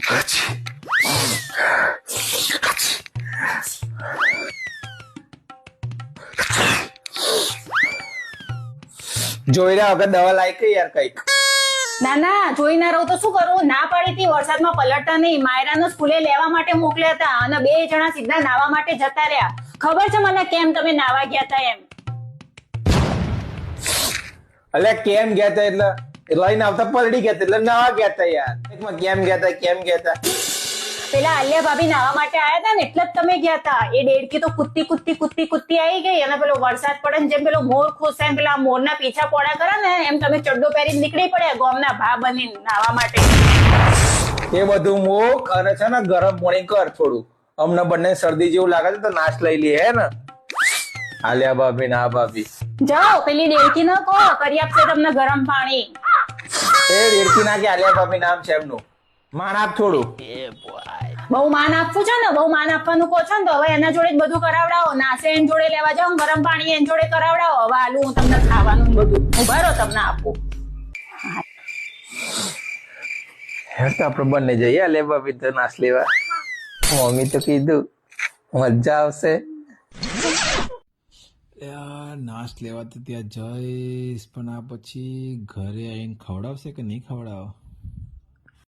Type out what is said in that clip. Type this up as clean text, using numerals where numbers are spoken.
જોઈ રહ્યા વગર દવા લાવી કે યાર કઈક. ના ના જોઈ ના રહું તો શું કરું? ના પાડી હતી વરસાદમાં પલટતા નહીં. માયરાનો સ્કૂલે લેવા માટે મોકલ્યા હતા અને 2 જણા સીધા નાવા માટે જતા રહ્યા. ખબર છે મને કેમ તમે નાવા ગયા હતા એમ? અલે કેમ ગયા તા એટલે લઈને આવતા પલડી ગયા તા એટલે નાવા ગયા તા યાર. એકમાં કેમ ગયા તા પેલા આલિયા ભાભી નાવા માટે આયા હતા ને એટલે જ તમે ગયા હતા. એ ડેડકી તો કુત્તી આવી ગઈ અને પેલો વરસાદ પડે ને જેમ પેલો મોર ખુશ એમ પેલા મોરના પીછા પોડા કરે ને એમ તમે ચડ્ડો પહેરીને નીકળી પડ્યા ગોમના ભા બનીને નાવા માટે. એ બધું મૂક અને છે ને ગરમ પાણી કર થોડું. અમને બંને શરદી જેવું લાગે છે તો નાશ લઈ લઈએ હે ને. આલિયા ભાભી ના ભાભી જાઓ પેલી ડેડકી ન કહો કરી આપશે તમને ગરમ પાણી. એ રેડકી ના કે આલિયા ભાભી નામ છે એમનું. માન આપ થોડું. બહુ માન આપવું છે ને, બહુ માન આપવાનું કહો છો ને તો હવે એના જોડે જ બધું કરાવડાવો. નાસે એન જોડે લેવા જાઓ, ગરમ પાણી એન જોડે કરાવડાવો. હવે આલું હું તમને ખાવાનું બધું ઉભા રહો તમને આપું. હેડ આપણે બંને જઈએ આલિયા ભાભી તો નાશ લેવા. મમ્મી તો કીધું મજા આવશે. યાર નાશ લેવા તો ત્યાં જઈશ પણ આ પછી ઘરે આવીને ખવડાવશે કે નહીં ખવડાવો?